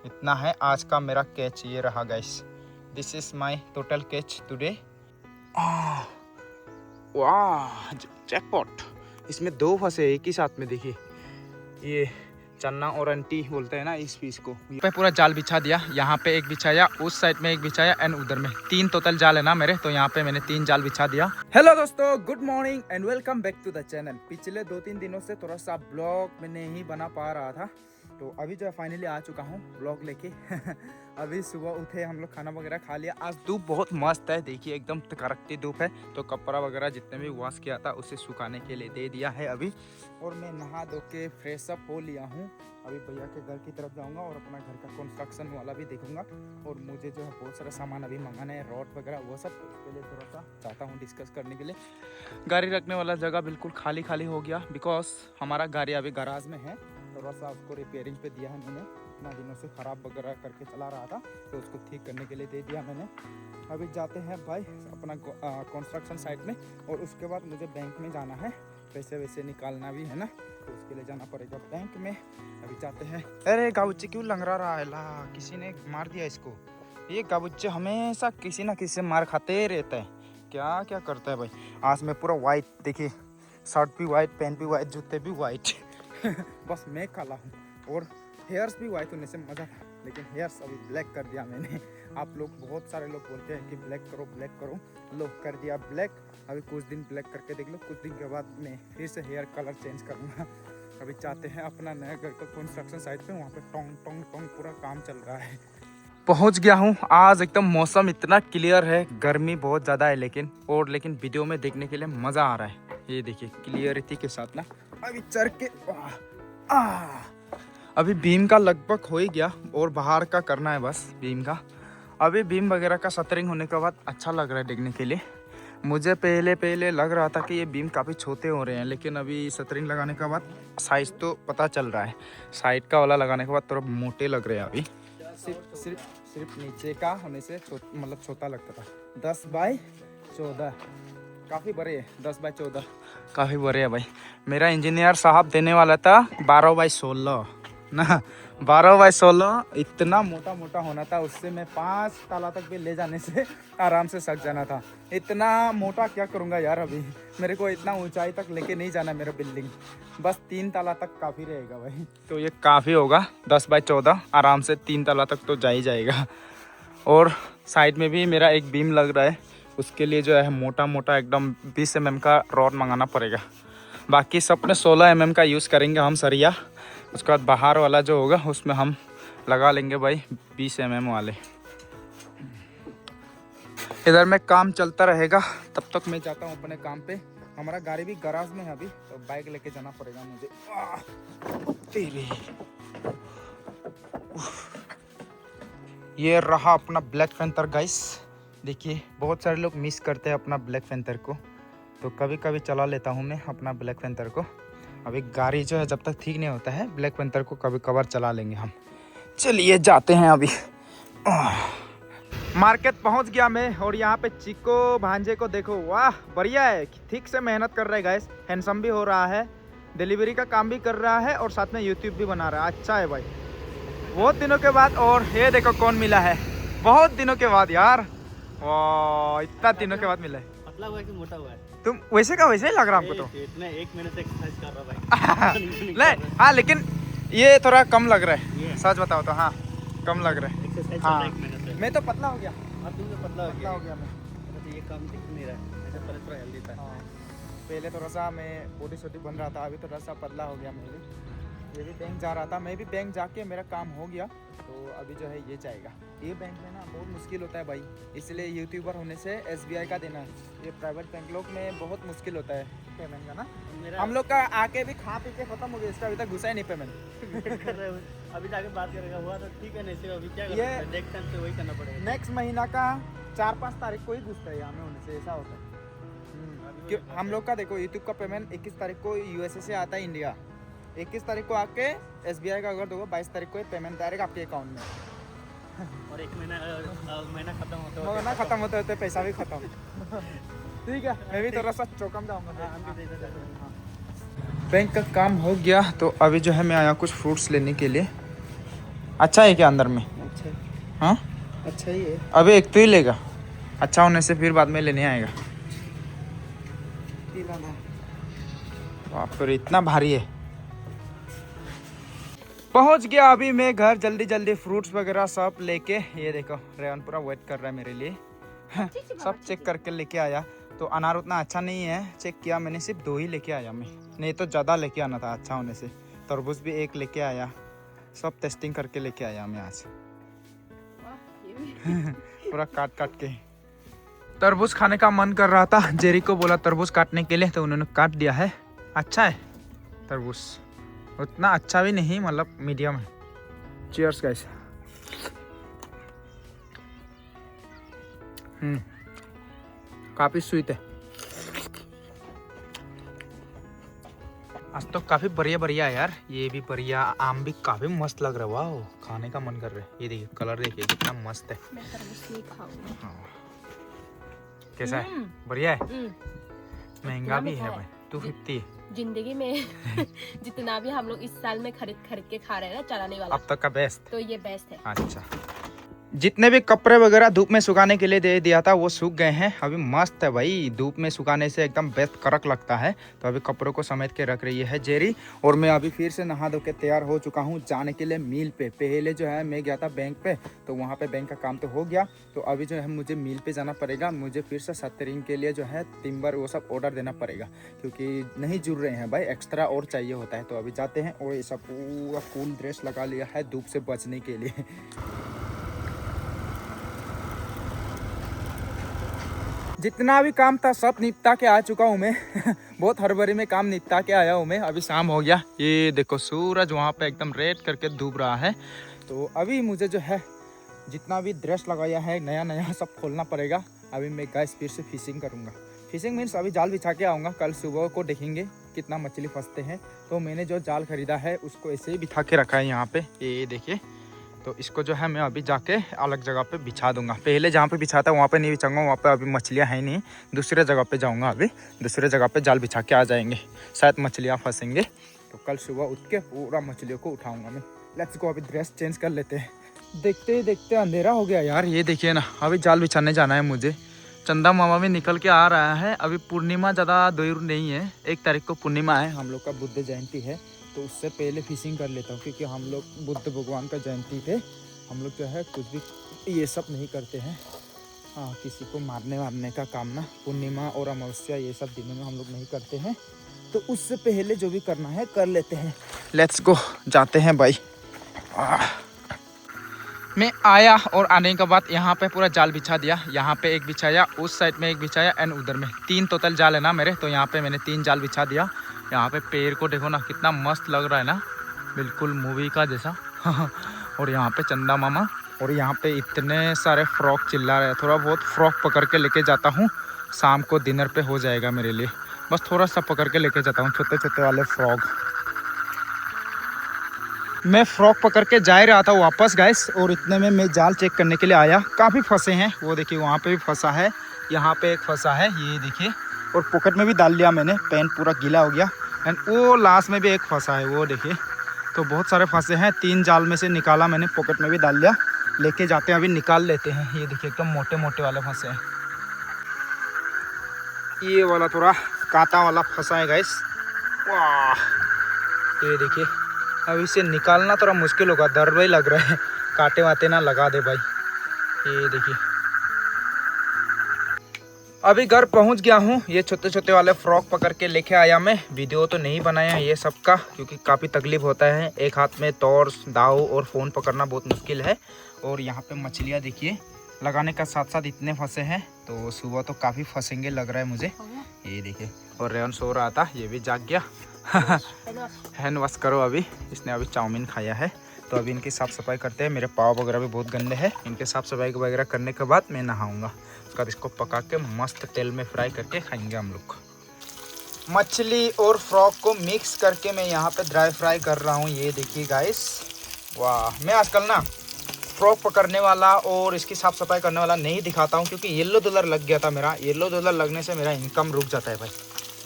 इतना है आज का मेरा कैच। ये रहा guys, this is my total catch today. वाह जैकपॉट, इसमें 2 फंसे एक ही साथ में। देखिए ये चन्ना और अंटी बोलते हैं ना इस पीस को। पे पूरा जाल बिछा दिया, यहाँ पे एक बिछाया, उस साइड में एक बिछाया एंड उधर में 3 टोटल जाल है ना मेरे, तो यहाँ पे मैंने 3 जाल बिछा दिया। हेलो दोस्तों, good morning and welcome back to the channel. पिछले 2-3 दिनों से थोड़ा सा ब्लॉग में नहीं बना पा रहा था, तो अभी जो है फाइनली आ चुका हूँ ब्लॉग लेके। अभी सुबह उठे, हम लोग खाना वगैरह खा लिया। आज धूप बहुत मस्त है, देखिए एकदम कड़कती धूप है, तो कपड़ा वगैरह जितने भी वॉश किया था उसे सुखाने के लिए दे दिया है अभी। और मैं नहा धो के फ्रेश अप हो लिया हूँ। अभी भैया के घर की तरफ जाऊंगा और अपना घर का कंस्ट्रक्शन वाला भी देखूंगा। और मुझे जो है बहुत सारा सामान अभी मंगाना है, रॉड वगैरह वो सब, उसके लिए थोड़ा सा चाहता हूँ डिस्कस करने के लिए। गाड़ी रखने वाला जगह बिल्कुल खाली खाली हो गया, बिकॉज हमारा गाड़ी अभी गराज में है। थोड़ा सा उसको रिपेयरिंग पे दिया है मैंने, इतना दिनों से ख़राब वगैरह करके चला रहा था, तो उसको ठीक करने के लिए दे दिया मैंने। अभी जाते हैं भाई अपना कंस्ट्रक्शन साइट में, और उसके बाद मुझे बैंक में जाना है, पैसे वैसे निकालना भी है ना, तो उसके लिए जाना पड़ेगा बैंक में। अभी जाते हैं। अरे गाबुच्चे क्यों लंगड़ा रहा है ला, किसी ने मार दिया इसको। ये गाबुच्चे हमेशा किसी ना किसी से मार खाते रहता है, क्या क्या करता है भाई। आज मैं पूरा वाइट, देखिए शर्ट भी वाइट, पैंट भी वाइट, जूते भी वाइट। बस मैं काला हूँ, और हेयर्स भी वाइट होने से मज़ा था, लेकिन हेयर्स अभी ब्लैक कर दिया मैंने। आप लोग बहुत सारे लोग बोलते हैं कि ब्लैक करो ब्लैक करो, लो कर दिया ब्लैक। अभी कुछ दिन ब्लैक करके देख लो, कुछ दिन के बाद मैं फिर से हेयर कलर चेंज करूँगा। अभी चाहते हैं अपना नया घर का कंस्ट्रक्शन साइट पे, वहाँ पे टोंग टोंग टोंग पूरा काम चल रहा है। पहुंच गया हूँ। आज एकदम मौसम इतना क्लियर है, गर्मी बहुत ज़्यादा है लेकिन वीडियो में देखने के लिए मज़ा आ रहा है। ये देखिए क्लियरिटी के साथ ना। अभी चढ़ के अभी बीम का लगभग हो ही गया, और बाहर का करना है बस बीम का। अभी बीम वगैरह का सतरिंग होने के बाद अच्छा लग रहा है देखने के लिए। मुझे पहले लग रहा था कि ये बीम काफ़ी छोटे हो रहे हैं, लेकिन अभी सतरिंग लगाने के बाद साइज़ तो पता चल रहा है। साइड का वाला लगाने के बाद थोड़ा मोटे लग रहे हैं अभी। सिर्फ नीचे का होने से मतलब छोटा लगता था। 10 बाई 14 काफ़ी बड़े है, 10 बाई 14 काफ़ी बड़े है भाई। मेरा इंजीनियर साहब देने वाला था 12 बाई 16 ना, 12 बाई 16 इतना मोटा मोटा होना था, उससे मैं 5 ताला तक भी ले जाने से आराम से सक जाना था। इतना मोटा क्या करूँगा यार, अभी मेरे को इतना ऊंचाई तक लेके नहीं जाना मेरा बिल्डिंग, बस 3 ताला तक काफ़ी रहेगा भाई। तो ये काफ़ी होगा, 10 बाई 14 आराम से 3 ताला तक तो जा ही जाएगा। और साइड में भी मेरा एक बीम लग रहा है, उसके लिए जो है मोटा मोटा एकदम 20 mm का रॉड मंगाना पड़ेगा। बाकी सब में 16 mm का यूज़ करेंगे हम सरिया। उसके बाद बाहर वाला जो होगा उसमें हम लगा लेंगे भाई 20 mm वाले। इधर में काम चलता रहेगा, तब तक मैं जाता हूँ अपने काम पे। हमारा गाड़ी भी गराज में है अभी, तो बाइक लेके जाना पड़ेगा मुझे। तेरे ये रहा अपना ब्लैक पैंथर गाइस। देखिए बहुत सारे लोग मिस करते हैं अपना ब्लैक पैंथर को, तो कभी कभी चला लेता हूँ मैं अपना ब्लैक पैंथर को। अभी गाड़ी जो है जब तक ठीक नहीं होता है, ब्लैक पैंथर को कभी कभार चला लेंगे हम। चलिए जाते हैं अभी। मार्केट पहुंच गया मैं, और यहाँ पे चिको भांजे को देखो, वाह बढ़िया है, ठीक से मेहनत कर रहा है गाइस, हैंडसम भी हो रहा है, डिलीवरी का काम भी कर रहा है, और साथ में यूट्यूब भी बना रहा है। अच्छा है भाई, बहुत दिनों के बाद। और ये देखो कौन मिला है, बहुत दिनों के बाद यार, वाह इतना दिनों के बाद मिला है। पतला हुआ है कि मोटा हुआ है? तुम वैसे का वैसे ही लग रहा हमको तो। इतने 1 महीने से एक्सरसाइज कर रहा भाई। नहीं हाँ, लेकिन ये थोड़ा कम लग रहा है, सच बताओ तो। हाँ कम लग रहा है। एक्सरसाइज हाँ 1 महीने से। मैं तो पतला हो गया। अब तुम तो पतला हो गया मैं। तो ये काम दिख नहीं रहा है, ऐसा पहले थोड़ा हेल्दी था। हाँ पहले थोड़ा सा मैं बॉडी छोटी बन रहा था, अभी थोड़ा सा पतला हो गया मैं भी। ये भी बैंक जा रहा था, मैं भी बैंक जाके मेरा काम हो गया, तो अभी जो है ये जाएगा। ये बैंक में ना बहुत मुश्किल होता है भाई, इसलिए यूट्यूबर होने से SBI का देना है। ये प्राइवेट बैंक लोग में बहुत मुश्किल होता है पेमेंट का ना। हम लोग का आके भी खा पी के खत्म हो गया, इसका अभी तक घुसा ही नहीं पेमेंट। अभी जाके बात करेगा, हुआ तो ठीक है, नहीं सिर्फ अभी क्या ये नेक्स्ट टाइम से वही करना पड़ेगा। नेक्स्ट महीना का 4-5 तारीख को ही घुसता है यहाँ में, होने से ऐसा होता है। हम लोग का देखो यूट्यूब का पेमेंट 21 तारीख को USA से आता है इंडिया, 21 तारीख को आके SBI का अगर दोगे 22 तारीख को ये पेमेंट आएगा आपके अकाउंट में। और 1 महीना खत्म खत्म होते होते पैसा भी खत्म। ठीक है, मैं भी थोड़ा सा चौकम जाऊँगा। बैंक का काम हो गया, तो अभी जो है मैं आया कुछ फ्रूट्स लेने के लिए। अच्छा है क्या अंदर में? अच्छा है, हाँ अच्छा ही है। अभी एक तो ही लेगा, अच्छा होने से फिर बाद में लेने आएगा। बाप रे इतना भारी है। पहुंच गया अभी मैं घर, जल्दी जल्दी फ्रूट्स वगैरह सब लेके। ये देखो रेयन पूरा वेट कर रहा है मेरे लिए। सब चेक करके लेके आया। तो अनार उतना अच्छा नहीं है, चेक किया मैंने, सिर्फ 2 ही लेके आया मैं, नहीं तो ज़्यादा लेके आना था अच्छा होने से। तरबूज भी 1 लेके आया, सब टेस्टिंग करके लेके आया मैं आज। पूरा काट काट के। तरबूज खाने का मन कर रहा था, जेरी को बोला तरबूज काटने के लिए, तो उन्होंने काट दिया है। अच्छा है तरबूज, उतना अच्छा भी नहीं, मतलब मीडियम है। Cheers guys. काफ़ी स्वीट है। आज तो काफ़ी बढ़िया बढ़िया है यार, ये भी बढ़िया, आम भी काफ़ी मस्त लग रहा है। वाह खाने का मन कर रहा है। ये देखिए कलर देखिए कितना मस्त है। मैं तरबूज नहीं खाऊंगी। हाँ। कैसा है? बढ़िया है। महंगा भी है भाई, 250 है जिंदगी में जितना भी हम लोग इस साल में खरीद के खा रहे हैं ना चलाने वाला, अब तक का बेस्ट। तो ये बेस्ट है। अच्छा, जितने भी कपड़े वगैरह धूप में सुखाने के लिए दे दिया था वो सूख गए हैं। अभी मस्त है भाई, धूप में सुखाने से एकदम बेस्ट कड़क लगता है। तो अभी कपड़ों को समेट के रख रही है जेरी, और मैं अभी फिर से नहा धो के तैयार हो चुका हूँ जाने के लिए मिल पे। पहले जो है मैं गया था बैंक पे, तो वहाँ पे बैंक का काम तो हो गया, तो अभी जो है मुझे मिल पे जाना पड़ेगा। मुझे फिर से सत्तरिंग के लिए जो है टिम्बर वो सब ऑर्डर देना पड़ेगा, क्योंकि नहीं जुड़ रहे हैं भाई, एक्स्ट्रा और चाहिए होता है। तो अभी जाते हैं। और ये सब पूरा कूल ड्रेस लगा लिया है धूप से बचने के लिए। जितना भी काम था सब निपटा के आ चुका हूँ मैं। बहुत हड़बड़ी में काम निपटा के आया हूँ मैं। अभी शाम हो गया, ये देखो सूरज वहाँ पे एकदम रेड करके डूब रहा है। तो अभी मुझे जो है जितना भी ड्रेस लगाया है नया नया सब खोलना पड़ेगा। अभी मैं गाइस फिर से फिशिंग करूँगा। फिशिंग मीन्स अभी जाल बिछा के आऊँगा, कल सुबह को देखेंगे कितना मछली फंसते हैं। तो मैंने जो जाल खरीदा है उसको ऐसे ही बिछा के रखा है यहाँ पे, ये देखिए। तो इसको जो है मैं अभी जाके अलग जगह पे बिछा दूंगा। पहले जहाँ पे बिछा था वहाँ पे नहीं बिछाऊंगा, वहाँ पे अभी मछलियाँ हैं नहीं। दूसरे जगह पे जाऊंगा, अभी दूसरे जगह पे जाल बिछा के आ जाएंगे, शायद मछलियाँ फंसेंगे। तो कल सुबह उठ के पूरा मछलियों को उठाऊंगा मैं। लेट्स गो, अभी ड्रेस चेंज कर लेते हैं। देखते ही देखते अंधेरा हो गया यार। ये देखिए ना, अभी जाल बिछाने जाना है मुझे। चंदा मामा भी निकल के आ रहा है। अभी पूर्णिमा ज़्यादा दूर नहीं है, 1 तारीख को पूर्णिमा है, हम लोग का बुद्ध जयंती है। तो उससे पहले फिशिंग कर लेता हूँ, क्योंकि हम लोग बुद्ध भगवान का जयंती पे हम लोग जो है कुछ भी ये सब नहीं करते हैं। हाँ, किसी को मारने वारने का काम ना पूर्णिमा और अमावस्या ये सब दिनों में हम लोग नहीं करते हैं। तो उससे पहले जो भी करना है कर लेते हैं। लेट्स गो, जाते हैं भाई। मैं आया और आने के बाद यहाँ पे पूरा जाल बिछा दिया। यहाँ पे एक बिछाया, उस साइड में एक बिछाया एंड उधर में 3 टोटल जाल है ना मेरे। तो यहाँ पे मैंने 3 जाल बिछा दिया। यहाँ पे पेड़ को देखो ना कितना मस्त लग रहा है ना, बिल्कुल मूवी का जैसा। और यहाँ पे चंदा मामा, और यहाँ पे इतने सारे फ्रॉक चिल्ला रहे हैं। थोड़ा बहुत फ्रॉक पकड़ के लेके जाता हूँ, शाम को डिनर पे हो जाएगा मेरे लिए। बस थोड़ा सा पकड़ के लेके जाता हूँ, छोटे छोटे वाले फ्रॉक। मैं फ्रॉक पकड़ के जा ही रहा था वापस गाइस, और इतने में मैं जाल चेक करने के लिए आया। काफ़ी फंसे हैं, वो देखिए वहाँ पे भी फंसा है, यहाँ पे एक फंसा है, ये देखिए। और पॉकेट में भी डाल लिया मैंने, पैंट पूरा गीला हो गया। एंड वो लास्ट में भी एक फंसा है, वो देखिए। तो बहुत सारे फंसे हैं, 3 जाल में से निकाला मैंने, पॉकेट में भी डाल लिया। लेके जाते हैं, अभी निकाल लेते हैं। ये देखिए एकदम मोटे मोटे वाले फंसे हैं। ये वाला थोड़ा कांटा वाला फंसा है गाइस। वाह, ये देखिए। अब इसे निकालना थोड़ा मुश्किल होगा, डर भी लग रहा है कांटे वाटे ना लगा दे भाई। ये देखिए, अभी घर पहुंच गया हूं। ये छोटे छोटे वाले फ्रॉक पकड़ के लेके आया मैं। वीडियो तो नहीं बनाया ये सब का, क्योंकि काफ़ी तकलीफ होता है। एक हाथ में टॉर्च, दाव और फ़ोन पकड़ना बहुत मुश्किल है। और यहाँ पे मछलियाँ देखिए, लगाने का साथ साथ इतने फंसे हैं। तो सुबह तो काफ़ी फंसेंगे लग रहा है मुझे। ये देखिए, और रेयन सो रहा था, ये भी जाग गया। हैंड वॉश करो अभी, इसने अभी चाउमीन खाया है। तो अभी इनकी साफ़ सफाई करते हैं। मेरे पाव वगैरह भी बहुत गंदे हैं। इनके साफ़ सफाई वगैरह करने के बाद मैं नहाऊंगा। उसके बाद इसको पका के मस्त तेल में फ्राई करके खाएंगे हम लोग। मछली और फ्रॉक को मिक्स करके मैं यहाँ पे ड्राई फ्राई कर रहा हूँ। ये देखिए गाइस, वाह। मैं आजकल ना फ्रॉक पकड़ने वाला और इसकी साफ़ सफाई करने वाला नहीं दिखाता हूँ, क्योंकि येलो डॉलर लग गया था मेरा। येलो डॉलर लगने से मेरा इनकम रुक जाता है भाई।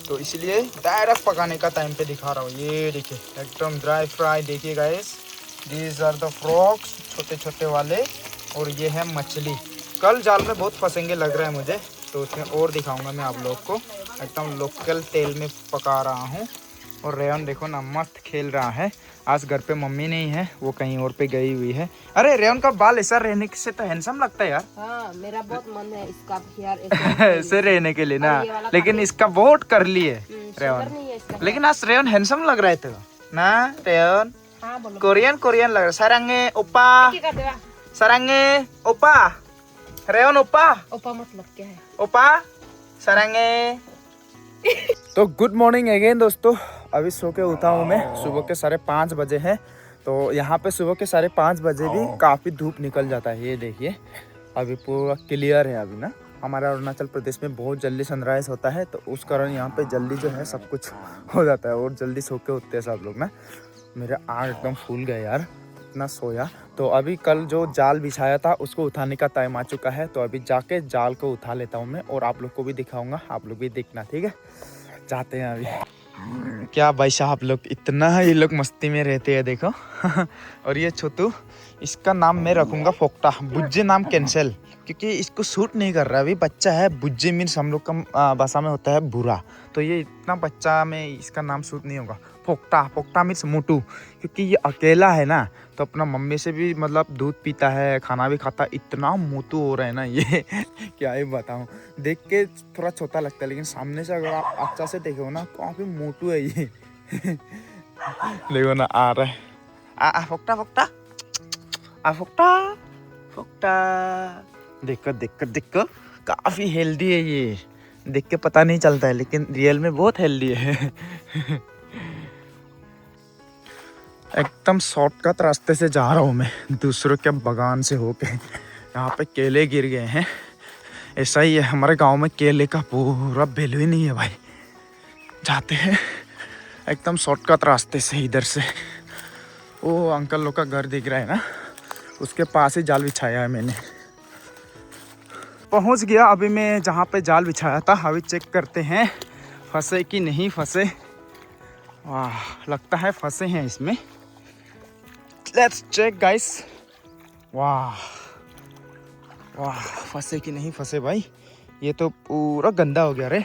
तो इसलिए डायरेक्ट पकाने का टाइम पे दिखा रहा हूँ। ये देखिए एकदम ड्राई फ्राई, देखिए guys these are the frogs, छोटे छोटे वाले। और ये है मछली। कल जाल में बहुत फंसेंगे लग रहा है मुझे, तो उसमें और दिखाऊंगा मैं आप लोग को। एकदम लोकल तेल में पका रहा हूँ। और रेयन देखो ना मस्त खेल रहा है। आज घर पे मम्मी नहीं है, वो कहीं और पे गई हुई है। अरे रेयन का बाल ऐसा रहने से तो हैंडसम लगता है यार। हाँ, मेरा बहुत मन है इसका हेयर ऐसे रहने के लिए ना, लेकिन इसका बहुत करली है रेयन। नहीं है इसका। लेकिन आज रेयन हैंडसम लग रहा है तो ना रेयन। हाँ बोलो। कोरियन लग रहा है। सारंगे ओपा, क्या कर देगा? सारंगे ओपा, रेयन ओपा, ओपा मतलब क्या है? ओपा सारंगे। तो गुड मॉर्निंग अगेन दोस्तों। अभी सो के उठा हूँ मैं। सुबह के 5:30 बजे हैं। तो यहाँ पे सुबह के 5:30 बजे भी काफ़ी धूप निकल जाता है। ये देखिए अभी पूरा क्लियर है अभी ना। हमारा अरुणाचल प्रदेश में बहुत जल्दी सनराइज होता है, तो उस कारण यहाँ पे जल्दी जो है सब कुछ हो जाता है और जल्दी सो के उठते हैं सब लोग ना। मेरे आँख एकदम फूल गए यार, इतना सोया। तो अभी कल जो जाल बिछाया था उसको उठाने का टाइम आ चुका है। तो अभी जाके जाल को उठा लेता हूँ मैं और आप लोग को भी दिखाऊंगा, आप लोग भी देखना, ठीक है। जाते हैं अभी। क्या भाई साहब लोग, इतना ये लोग मस्ती में रहते हैं देखो। और ये छोटू, इसका नाम मैं रखूंगा फोक्टा। बुज्जे नाम कैंसिल, क्योंकि इसको सूट नहीं कर रहा। अभी बच्चा है। बुज्जे मीन्स हम लोग का भाषा में होता है बुरा। तो ये इतना बच्चा में इसका नाम सूट नहीं होगा। फोक्टा मीन्स मोटू, क्योंकि ये अकेला है ना, तो अपना मम्मी से भी मतलब दूध पीता है, खाना भी खाता है। इतना मोटू हो रहा है ना ये क्या ही बताऊँ। देख के थोड़ा छोटा लगता है, लेकिन सामने से अगर आप अच्छा से देखो ना काफी मोटू है ये। देखो ना आ रहा है। आ फोक्टा देखो काफी हेल्दी है ये। देख के पता नहीं चलता है, लेकिन रियल में बहुत हेल्दी है। एकदम शॉर्टकट रास्ते से जा रहा हूँ मैं, दूसरों के बागान से होके। यहाँ पे केले गिर गए हैं। ऐसा ही है हमारे गांव में, केले का पूरा वैल्यू ही नहीं है भाई। जाते हैं एकदम शॉर्टकट रास्ते से इधर से। वो अंकल लोग का घर दिख रहा है ना, उसके पास ही जाल बिछाया है मैंने। पहुंच गया अभी मैं जहाँ पे जाल बिछाया था। अभी चेक करते हैं फंसे कि नहीं फंसे। वाह, लगता है फंसे हैं इसमें। Let's check guys. वाह वाह, फंसे कि नहीं फंसे भाई। ये तो पूरा गंदा हो गया रे।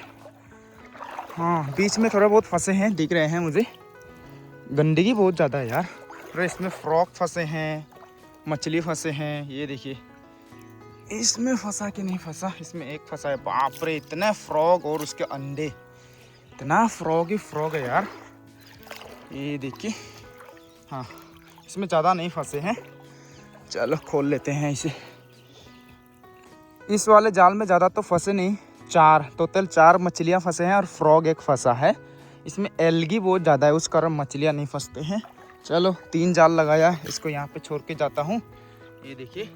हाँ, बीच में थोड़ा बहुत फंसे हैं, दिख रहे हैं मुझे। गंदगी बहुत ज़्यादा है यार। अरे इसमें फ्रॉक फंसे हैं, मछली फंसे हैं। ये देखिए इसमें फंसा कि नहीं फंसा। इसमें एक फंसा है। बाप रे, इतने फ्रॉग और उसके अंडे। इतना फ्रॉग ही फ्रॉग है यार। ये देखिए, हाँ इसमें ज़्यादा नहीं फंसे हैं। चलो खोल लेते हैं इसे। इस वाले जाल में ज़्यादा तो फंसे नहीं, टोटल 4 मछलियाँ फंसे हैं और फ्रॉग एक फंसा है। इसमें एल्गी बहुत ज़्यादा है, उस कारण मछलियाँ नहीं फंसते हैं। चलो 3 जाल लगाया, इसको यहाँ पे छोड़ के जाता हूँ। ये देखिए,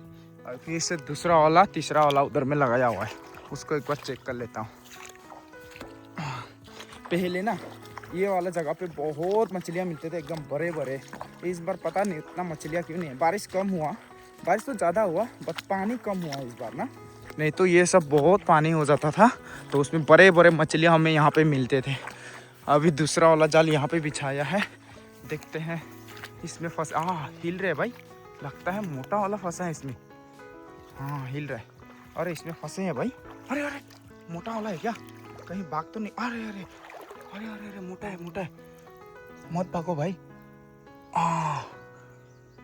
और फिर से दूसरा वाला, तीसरा वाला उधर में लगाया हुआ है, उसको एक बार चेक कर लेता हूँ। पहले ना ये वाला जगह पे बहुत मछलियाँ मिलते थे, एकदम बड़े बड़े। इस बार पता नहीं इतना मछलियाँ क्यों नहीं है। बारिश कम हुआ, बारिश तो ज़्यादा हुआ बट पानी कम हुआ इस बार ना। नहीं तो ये सब बहुत पानी हो जाता था, तो उसमें बड़े बड़े मछलियाँ हमें यहाँ पे मिलते थे। अभी दूसरा वाला जाल यहाँ पे बिछाया है, देखते हैं इसमें फंस। हिल रहे भाई, लगता है मोटा वाला फंसा है इसमें। हाँ हिल रहा है। अरे इसमें फंसे हैं भाई। अरे अरे, मोटा वाला है क्या? कहीं भाग तो नहीं? अरे अरे अरे अरे अरे, मोटा है, मत भागो भाई।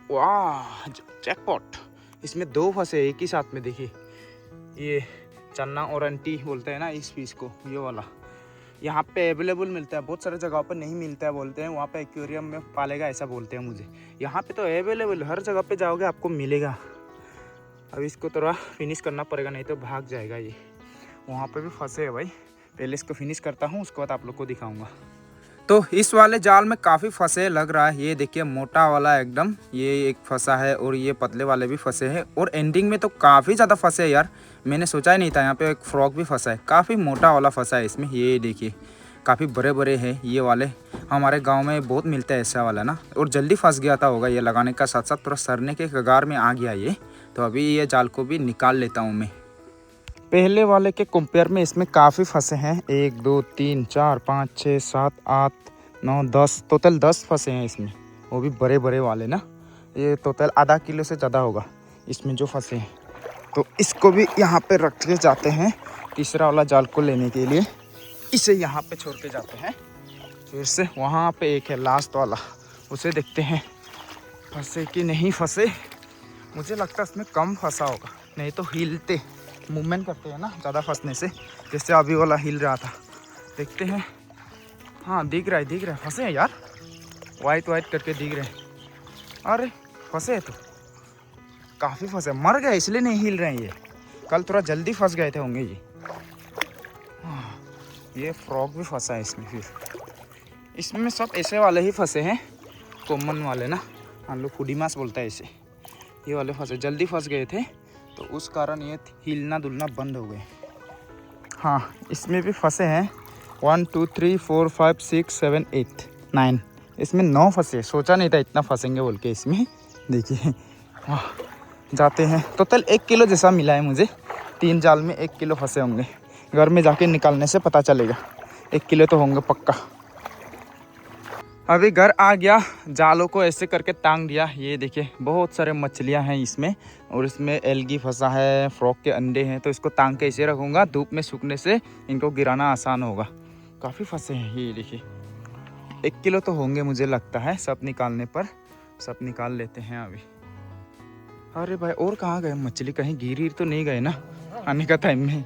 वाह, जैकपॉट। इसमें 2 फंसे एक ही साथ में। देखिए ये चन्ना और अंटी बोलते हैं ना इस पीस को, ये वाला यहाँ पे अवेलेबल मिलता है। बहुत सारे जगह पर नहीं मिलता है बोलते हैं, वहाँ पे एक्वेरियम में पालेगा ऐसा बोलते हैं मुझे। यहाँ पे तो अवेलेबल, हर जगह पे जाओगे आपको मिलेगा। अब इसको थोड़ा फिनिश करना पड़ेगा, नहीं तो भाग जाएगा ये। वहाँ पे भी फंसे है भाई, पहले इसको फिनिश करता हूँ, उसके बाद आप लोग को दिखाऊंगा। तो इस वाले जाल में काफ़ी फंसे लग रहा है। ये देखिए मोटा वाला एकदम, ये एक फंसा है और ये पतले वाले भी फंसे हैं। और एंडिंग में तो काफ़ी ज़्यादा फंसे हैं यार, मैंने सोचा ही नहीं था। यहाँ पे एक फ्रॉग भी फंसा है, काफ़ी मोटा वाला फंसा है इसमें। ये देखिए काफ़ी बड़े बड़े हैं ये वाले। हमारे गांव में बहुत मिलता है ऐसा वाला ना, और जल्दी फंस गया था होगा ये लगाने का साथ साथ, थोड़ा सरने के कगार में आ गया ये। तो अभी ये जाल को भी निकाल लेता हूँ मैं। पहले वाले के कंपेयर में इसमें काफ़ी फंसे हैं। 1 2 3 4 5 6 7 8 9 10, टोटल 10 फंसे हैं इसमें, वो भी बड़े बड़े वाले ना। ये टोटल आधा किलो से ज़्यादा होगा इसमें जो फंसे हैं। तो इसको भी यहाँ पे रख के जाते हैं तीसरा वाला जाल को लेने के लिए। इसे यहाँ पे छोड़ के जाते हैं। फिर से वहाँ पे एक है लास्ट वाला, उसे देखते हैं फंसे कि नहीं फंसे। मुझे लगता है इसमें कम फंसा होगा, नहीं तो हिलते मूवमेंट करते हैं ना ज़्यादा फंसने से, जैसे अभी वाला हिल रहा था। देखते हैं। हाँ दिख रहा है फंसे हैं यार, वाइट करके दिख रहे हैं। अरे फंसे हैं तो काफ़ी फंसे, मर गए इसलिए नहीं हिल रहे हैं ये। कल थोड़ा जल्दी फंस गए थे होंगे ये। हाँ, ये फ्रॉग भी फंसा है इसमें। फिर इसमें सब ऐसे वाले ही फंसे हैं, कॉमन वाले ना, हम लोग फूडी मास बोलता है इसे। ये वाले फंसे जल्दी फंस गए थे तो उस कारण ये हिलना डुलना बंद हो गए। हाँ इसमें भी फंसे हैं 1 2 3 4 5 6 7 8 9, इसमें 9 फंसे। सोचा नहीं था इतना फंसेंगे बोल के इसमें। देखिए हाँ जाते हैं। टोटल 1 किलो जैसा मिला है मुझे, 3 जाल में 1 किलो फंसे होंगे। घर में जाके निकालने से पता चलेगा, 1 किलो तो होंगे पक्का। अभी घर आ गया, जालों को ऐसे करके टांग दिया। ये देखिए बहुत सारे मछलियां हैं इसमें, और इसमें एल्गी फंसा है, फ्रॉग के अंडे हैं। तो इसको टांग के ऐसे रखूँगा, धूप में सूखने से इनको गिराना आसान होगा। काफ़ी फंसे हैं ये देखिए, 1 किलो तो होंगे मुझे लगता है सब निकालने पर। सब निकाल लेते हैं अभी। अरे भाई और कहाँ गए मछली, कहीं गिर तो नहीं गए ना आने का टाइम में।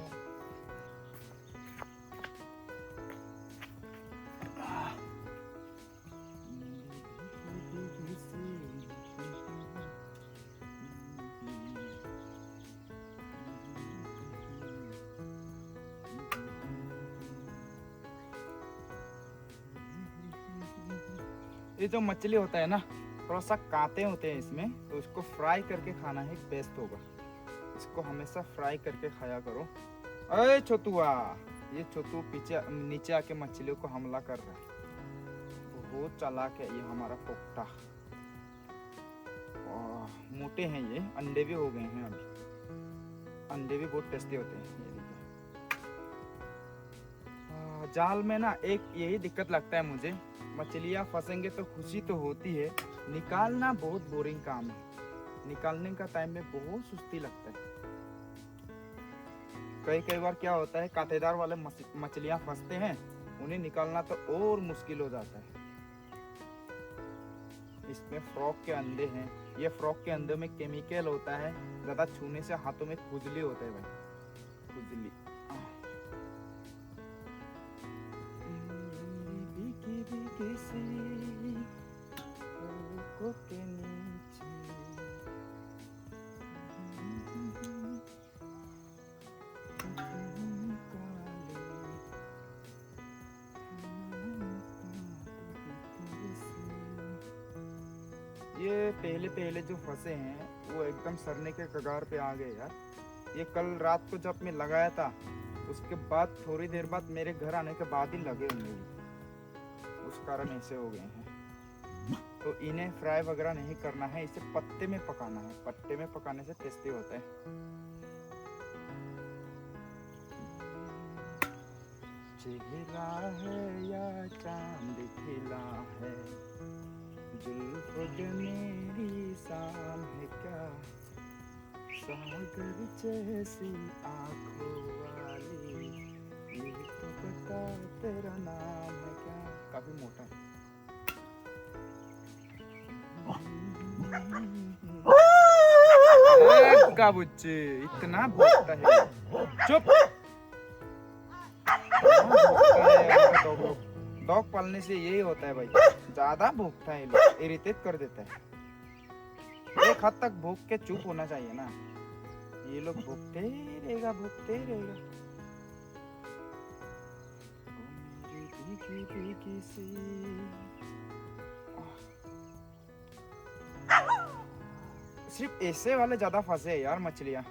ये जो मछली होता है ना थोड़ा सा कांटे होते हैं इसमें, तो इसको फ्राई करके खाना ही बेस्ट होगा। इसको हमेशा फ्राई करके खाया करो। अरे छोटुआ, ये छोटू पीछे नीचे आके मछलियों को हमला कर रहा है। बहुत चालाक है ये हमारा पोपटा। मोटे हैं ये, अंडे भी हो गए हैं अभी। अंडे भी बहुत टेस्टी होते हैं। ये देखिए जाल में ना एक यही दिक्कत लगता है मुझे, मछलियाँ फंसेंगे तो खुशी तो होती है, निकालना बहुत बोरिंग काम है। निकालने का टाइम में बहुत सुस्ती लगता है। कई बार क्या होता है कांटेदार वाले मछलियाँ फंसते हैं, उन्हें निकालना तो और मुश्किल हो जाता है। इसमें फ्रॉग के अंडे हैं। ये फ्रॉग के अंडे में केमिकल होता है, ज़्यादा छूने से हाथों में खुजली होता है भाई, खुजली। के नीचे ये पहले जो फंसे हैं वो एकदम सरने के कगार पे आ गए यार। ये कल रात को जब मैं लगाया था उसके बाद थोड़ी देर बाद मेरे घर आने के बाद ही लगे होंगे, उस कारण ऐसे हो गए हैं। तो इन्हें फ्राई वगैरह नहीं करना है, इसे पत्ते में पकाना है। पत्ते में पकाने से टेस्टी होता है। चेहरा है या चांद खिला है, जुल्फ मेरी शाम है क्या, सागर जैसी आंखों वाली, ये तो बता तेरा नाम है क्या। काफी मोटा है। का बुच्चे इतना भोगता है, चुप। डॉग पालने से यही होता है भाई, ज्यादा भोगता है, लोग इरिटेट कर देता है। एक हद तक भोग के चुप होना चाहिए ना, ये लोग भोगते रहेगा। सिर्फ ऐसे वाले ज्यादा फंसे हैं यार मछलियाँ,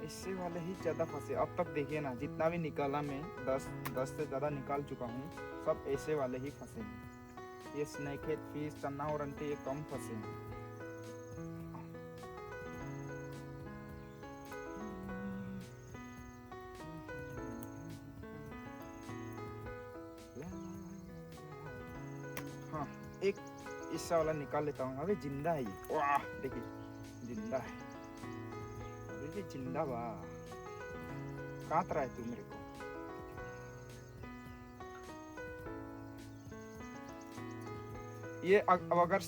इससे वाले ही ज्यादा फंसे। अब तक देखिए ना जितना भी निकाला मैं 10 से ज्यादा निकाल चुका हूँ, सब ऐसे वाले ही फंसे हैं। ये स्नेक हेड फिश, चन्ना और अंटे ये कम फंसे हैं। हाँ इससा वाला निकाल लेता हूँ। अबे जिंदा है ये, वाह देखिए जिंदा है, अबे जिंदा वाह। काट रहा है तू मेरे को। ये अब अगर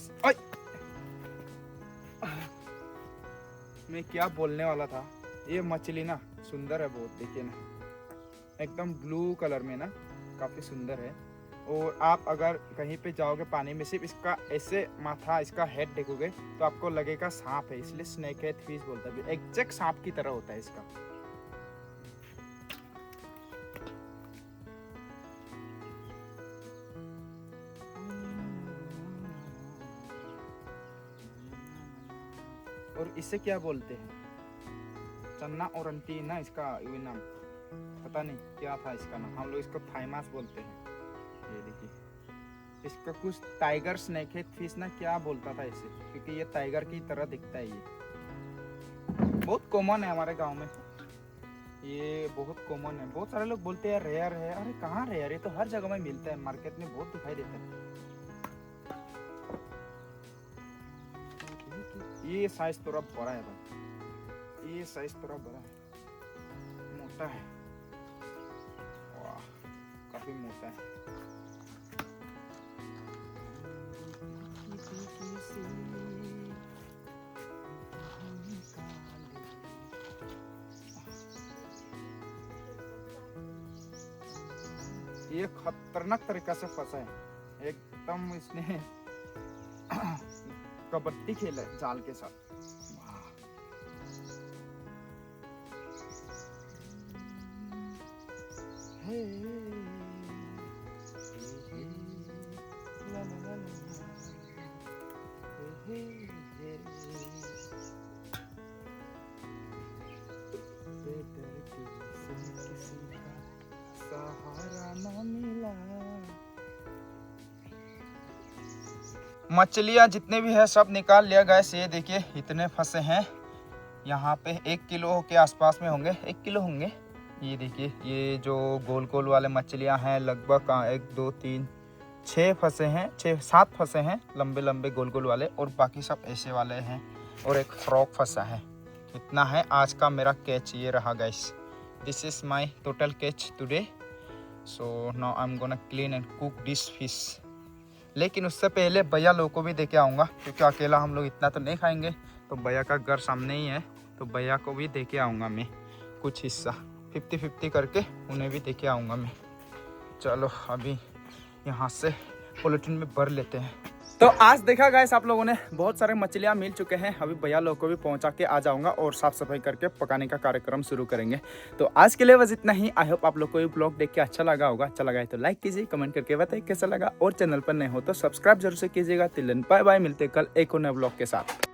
मैं क्या बोलने वाला था, ये मछली ना सुंदर है बहुत, देखिए ना एकदम ब्लू कलर में ना, काफ़ी सुंदर है। और आप अगर कहीं पे जाओगे पानी में, सिर्फ इसका ऐसे माथा, इसका हेड देखोगे तो आपको लगेगा सांप है, इसलिए स्नेक हेड फिश बोलता है। एग्जैक्ट सांप की तरह होता है इसका। और इसे क्या बोलते हैं, चन्ना ओरंटी ना इसका ये नाम, पता नहीं क्या था इसका नाम। हम लोग इसको थाईमास बोलते हैं। ये देखिए इसका कुछ टाइगर स्नेक हेड फिश ना क्या बोलता था इसे, क्योंकि ये टाइगर की तरह दिखता है। ये बहुत कॉमन है हमारे गांव में, ये बहुत कॉमन है। बहुत सारे लोग बोलते हैं रेयर है, अरे कहाँ रेयर, ये तो हर जगह में मिलता है, मार्केट में बहुत दिखाई देता है। ये साइज थोड़ा बड़ा है भाई, ये साइज थोड़ा बड़ा है, मोटा है, वाह काफी मोटा है। ये खतरनाक तरीका से फंसा है एकदम, इसने कबड्डी खेला है जाल के साथ। हे ला ला ला ला, हे किसी का सहारा न मिला। मछलियाँ जितने भी है सब निकाल लिया गैस। ये देखिए इतने फंसे हैं यहाँ पे, 1 किलो के आसपास में होंगे, 1 किलो होंगे। ये देखिए ये जो गोल गोल वाले मछलियाँ हैं लगभग 1 2 3 6 फंसे हैं, 6-7 फंसे हैं लंबे लंबे गोल गोल वाले, और बाकी सब ऐसे वाले हैं, और एक फ्रॉक फंसा है। इतना है आज का मेरा कैच, ये रहा gas. This is my total catch today. So now I am gonna clean and cook this fish. लेकिन उससे पहले भैया लोगों को भी देके आऊँगा, क्योंकि अकेला हम लोग इतना तो नहीं खाएंगे। तो भैया का घर सामने ही है, तो भैया को भी देके आऊँगा मैं, कुछ हिस्सा 50-50 करके उन्हें भी देके आऊँगा मैं। चलो अभी यहाँ से पॉलिथीन में भर लेते हैं। तो आज देखा गाइस आप लोगों ने, बहुत सारे मछलियाँ मिल चुके हैं। अभी भैया लोगों को भी पहुँचा के आ जाऊँगा और साफ़ सफाई करके पकाने का कार्यक्रम शुरू करेंगे। तो आज के लिए बस इतना ही। आई होप आप लोग को ये ब्लॉग देख के अच्छा लगा होगा। अच्छा लगा है तो लाइक कीजिए, कमेंट करके बताइए कैसा लगा, और चैनल पर नए हो तो सब्सक्राइब जरूर से कीजिएगा। तिलन बाय बाय, मिलते कल एक और नए ब्लॉग के साथ।